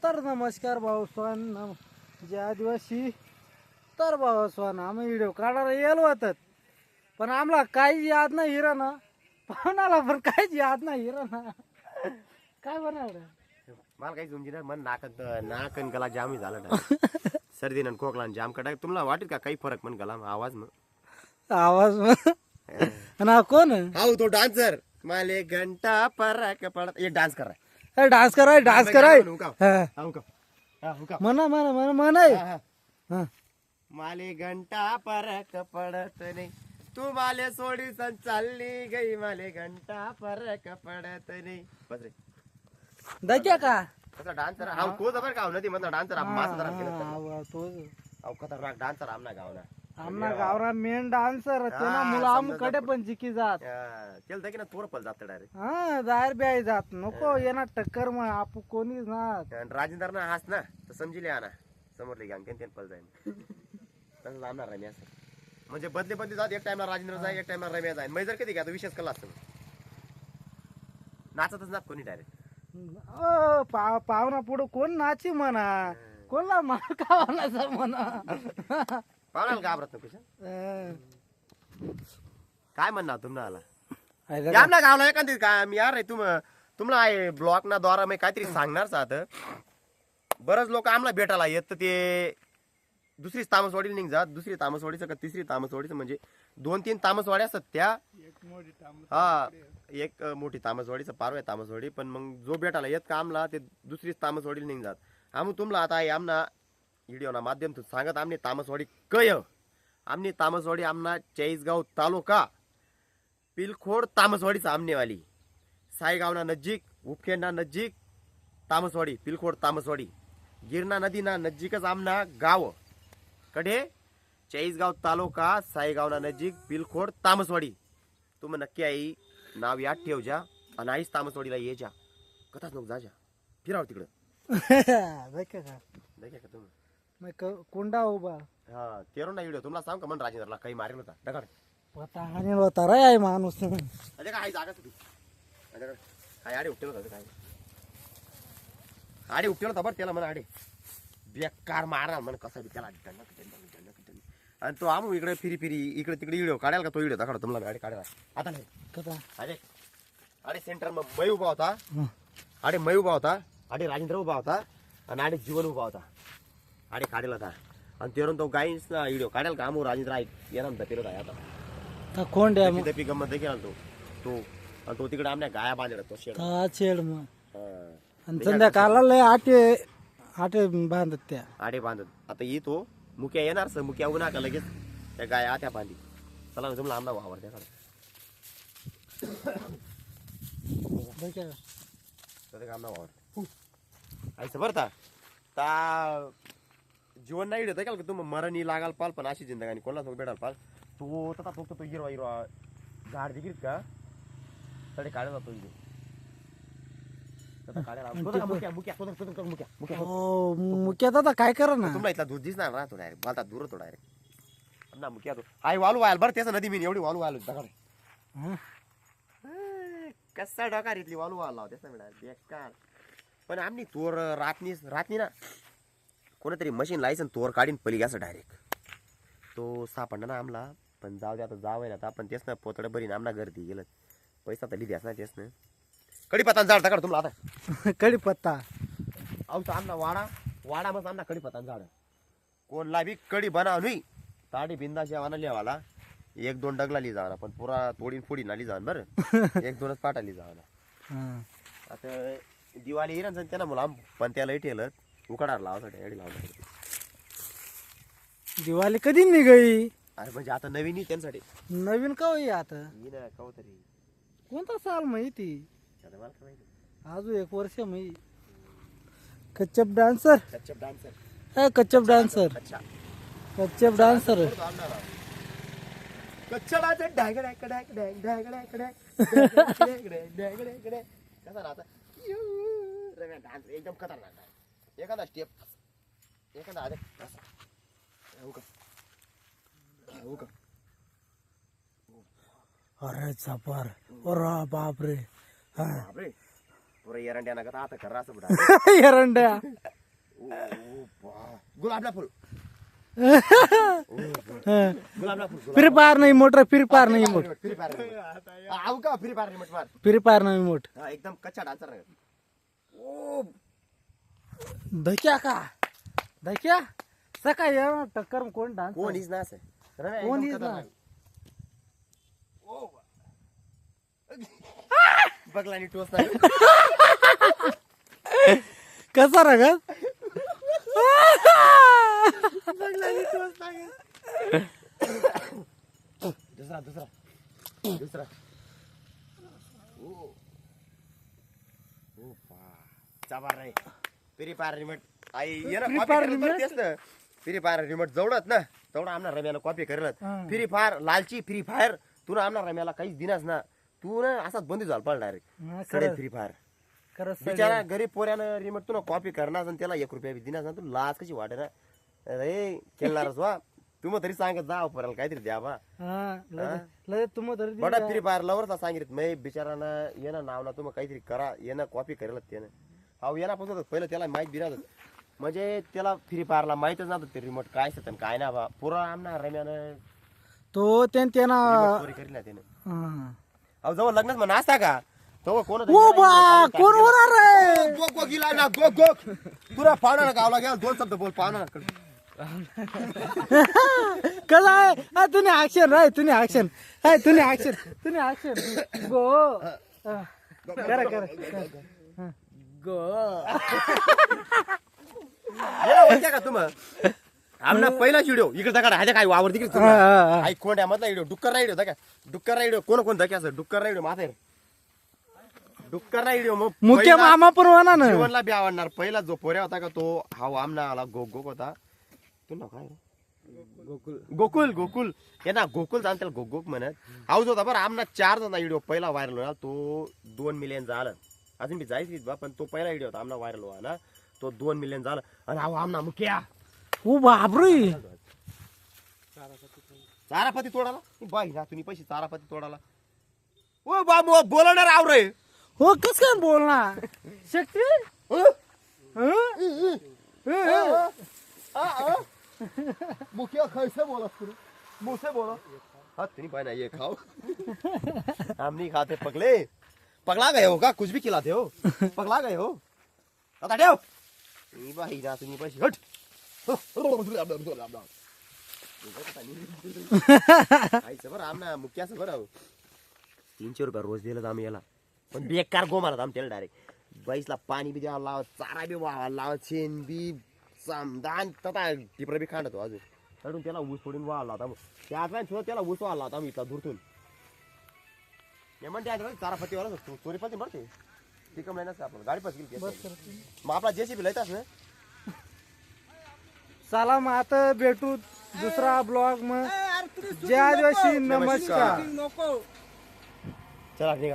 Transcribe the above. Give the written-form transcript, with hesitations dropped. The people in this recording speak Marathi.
तर नमस्कार भाऊस्वान जे आदिवासी तर भाऊस्वान आम्ही व्हिडिओ काढायला येलो होतात पण आम्हाला काहीच याद नाही हिरा ना पाहुणाला पण काहीच याद नाही हिरा ना काय बनवलं मला काही समजी ना मन नाकन गला जाम झालं ना सर्दी न खोकला जाम कटा तुम्हाला वाटेल का काही फरक मन गला आवाज मग आवाज ना कोण हाऊ तो डान्सर माले घंटा फरक पडत एक डान्स कर डान्स कराय म्हणा म्हणा म्हणा म्हणाय माले घंटा फरक पडत नाही तू माले सोडी सन चालली गई माले घंटा फरक पडत नाही बस रे दाख्या का कसा डान्सर हाऊ तो जबर गाव नदी म्हणतो डान्सर मास्टर तो अहो खतरनाक डान्सर आमना गावना आमना गावरा मेन डान्सर तेना मुला आमकडे पण जिकी जात केलं की ना थोडं पल जात डायरेक्ट हा जाहीर बी जात नको येणार टक्कर मग आपू कोणीच ना राजेंद्र ना हास ना तर समजिले आना समोरले गँग त्यांनी पल जाईन तसं लांबणार रम्या म्हणजे बदले बदले जात एक टाइमला राजेंद्र जाय एक टाइमला रम्या जाईन म्हणजे जर कधी घ्या विशेष कला असतो नाचतच ना कोणी डायरेक्ट पाहुणा पुढं कोण नाची म्हणा कोणला मार खावानाचा म्हणा पाहुण्याला घाबरत नको काय म्हणणार तुम्हाला आहे आमना गावला एखादी का मी यार तुम्हाला आहे ब्लॉक ना द्वारा मी काहीतरी सांगणारच आता बरंच लोक आम्हाला भेटायला येत तर ते दुसरी तामसवाडीला निघ जात दुसरी तामसवाडीचं का तिसरी तामसवाडीचं म्हणजे 2-3 तामसवाड्या असतात त्या हा एक मोठी तामसवाडीचं पारव्या तामसवाडी पण मग जो भेटायला येत का आम्हाला ते दुसरीच तामसवाडीला निघ जात आम्ही तुम्हाला आता आहे आमना व्हिडिओ ना माध्यम सांगत आमने तामसवाडी कय आमने तामसवाडी आमना चाळीसगाव तालुका पिलखोड तामसवाडीचा आमनेवाली सायगावना नजीक उपखेडना नजीक तामसवाडी पिलखोड तामसवाडी गिरणा नदीना नजीकच आमना गाव कडे चाळीसगाव तालुका सायगावना नजीक पिलखोड तामसवाडी तुम्ही नक्की आई नाव याद ठेव जा आणि आईच तामसवाडीला ये जा कथाच नको जा फिराव तिकडं का देखा का तुम्ही मग कोंडा उभा हा तेरो ना व्हिडिओ तुम्हाला सांग का मन राजेंद्रला काही मारेल होता दगड पता आणि होता रे आहे माणूस अरे काय जागा तू काय आडे उपटेल होता काय आडे उपटेल होता बरं त्याला म्हणा आडे बेकार मारणार म्हण कसा बी त्याला आणि तो आमू इकडे फिरी फिरी इकडे तिकडे व्हिडिओ काढाल का तो व्हिडिओ दाखवतो तुम्हाला गाडी काढायला आता नाही कसा अरे अरे सेंटर मग मै उभा होता अरे मै उभा होता अरे राजेंद्र उभा होता आणि अरे जीवन उभा होता अरे काढेल होता आणि तेरून तो गाईस ना व्हिडिओ काढेल का आमू राजेंद्र ऐक येणार म्हणता फिरत आहे आता कोंड दपी गंमत देखील तो आणि तो तिकडे आमच्या गाया बांधला तो शेड छेड मग आणि संध्याकाळला लय आटे बांधत त्या आडे बांधत आता येतो मुक्या येणार सर मुक्या उन्हा का लगेच त्या गाय आत्या बांधी चला ना तुम्हाला आमना वावर त्याकडे आमना वावर आयचं बरं ता जीवन नाही येत का तुम्ही मरणी लागाल पाल पण अशी जिंदगानी कोणाला भेटाल पाल तो तसा फक्त तो हिरवा हिरवा झाड दिकीत का तडे काढला जातो मुक्यात आता काय करा ना तुम्हाला इथला दूध दिसणार ना तो डायरेक्ट बालता दूर तो डायरेक्ट ना मुक्या तो आई वालू व्हायला बरं त्याचं नदी मी एवढी वालू व्हायला दगड कसा डकार इथली वालू व्हायला त्याचा मिळाल बेकार पण आम्ही तोर रातनी ना कोणतरी मशीन लायसन तोर काढीन पली असं डायरेक्ट तो सापडला ना आमला पण जाऊ दे आता जावं ना आपण तेच ना पोतडं बरी ना आमना गर्दी गेलं पैसा तर लिहिद्यास ना तेच ना कडीपत्ता झाड टाका तुम्हाला आता कडीपत्ता अवता आमना वाडा मग आमना कडीपत्ता झाड कोणला बी कडी बनव नाही ताडी बिंदाशी आवाना लिहावाला 1-2 डगला ली जावा पण पुरा तोडीन फोडी नाली जाऊन बरं 1-2च पाटा ली जावा आता दिवाळी येईन त्यांना मुला पण त्याला ठेलं उकडार लावासाठी एडी लावला दिवाळी कधी निघाई अरे म्हणजे आता नवीन त्यांसाठी नवीन का होई आता कव तरी कोणता साल माहिती आता मला काय माहिती अजून 1 वर्ष माहिती कच्चप डान्सर कच्चप डान्सर कच्चप डान्सर अच्छा कच्चप डान्सर कच्चा dancer dog dog dog dog dog dog dog dog dog कसा राहता रव्या डान्स एकदम खतरनाक आहे एखादा स्टेप एखादा अरे अरे चापर अरे बापरे पुरा एरंड्या नका आता करा असं एरंड्या गुलाबला फुल गुलाबला फुल फ्री फायर नाही मोटर फ्री फायर नाही मोठ फ्री फायर आऊ का फ्री फायर रिमोट मार फ्री फायर नाही मोठ हा, एकदम कच्चा डान्सर आहे धक्या का धक्या सकाळी या टक्कर कोण डान्स कोण इज नास आहे कोण इज ना बघला नी टोस्ट कसा रगत बघला नी टोस्ट दुसरा दुसरा दुसरा ओ पा चाबार रे फ्री फायर रिमोट आई ये ना Free कॉपी Fire करत remote? तेच ना फ्री फायर रिमोट जवळत ना तेवढा आमना रम्याला कॉपी करलत फ्री फायर लालची फ्री फायर तू ना आमना रम्याला काहीच दिनास ना तू ना असाच बंदी झाला पण डायरेक्ट सडे फ्री फायर खरंच बिचारा गरीब पोऱ्यानं रिमोट तू ना कॉपी करणार आणि त्याला 1 रुपया बी दिनास ना तू लाज कशी वाटे ना अरे खेळणारच वा तू मग तरी सांगत जा पोऱ्याला काहीतरी द्या बा तुम तरी बडा फ्री फायर लवरचा सांगितलं मी बिचारानं येणं नाव ना तुम्ही काहीतरी करा येणं कॉपी करेल त्यानं अहो येण्यापासून पहिलं त्याला माहित बी नव्हतं म्हणजे त्याला फ्री फायरला माहितच नव्हतं ते रिमोट काय असतं आणि काय ना बा पुरा आमना रम्यानं तो त्यांना चोरी करेल ना त्यानं अहो जवळ लग्नच म्हणा असता का तो कोण ओ बा कोण होणार रे गो गेला ना गो गो पुरा पाहुणा गावला गेला 2 शब्द बोल पाहुणा कसा आहे हा तुम्ही ऍक्शन राय तुम्ही ऍक्शन हाय तुम्ही ऍक्शन गो करा गो का तुम्ही आमना पहिला व्हिडिओ इकडे दगड आहे काय वावर तिकडे आई कोंड्या मधला व्हिडिओ डुक्कर व्हिडिओ का डुक्कर व्हिडिओ कोण धक्या असं डुक्कर व्हिडिओ माथे डुक्कर व्हिडिओ मग मुख्य मामा पण होणार ना जीवनला बी आवडणार पहिला जो पोऱ्या होता का तो हा आमना आला गोक होता तू ना काय गोकुल गोकुल हे ना गोकुल जाण त्याला गोक म्हणत हाऊस होता बरं आमना 4 जण व्हिडिओ पहिला व्हायरल होणार तो 2 मिलियन झाला अजून बी जायच बा पण तो पहिला व्हिडिओ होता आमना व्हायरल व्हा ना तो 2 मिलियन झाला आणि हा आमना मुख्या ओ बापरे चारापती तोडाला बाई ना तुम्ही पैसे चारापती तोडाला ओ बाबू बोलणार आव रे हो कस काय बोलणार शक्ती मुखिया कैसे बोला मुझसे बोला हाँ तुम्ही पाय ना ये खाओ हम नहीं खाते पगला गए हो का कुछ भी खिलाते हो पगला गए हो आता ठेव बाई ना तुम्ही पैसे हट आईचं बरं आमना मुख्याचं बरं 300 रुपये रोज दिलं आम्ही याला पण बेकार गो मारत आम त्याला डायरेक्ट बाईसला पाणी बी द्यावं लावत चारा बी व्हावा लावत शेण बी दान तथा टिपरा बी खांडतो अजून चढून त्याला ऊस फोडून व्हावं लावता त्यात सुद्धा त्याला ऊस व्हावं लावता आम्ही इथला दूरतून हे म्हणते चारा फतीवाला चोरी पती मरते ती कम नाही आपल्याला गाडी पास गेली मग आपला जेसीबी लायतास ना चला मग आता भेटू दुसरा ब्लॉग मग जय आदिवासी नमस्कार चला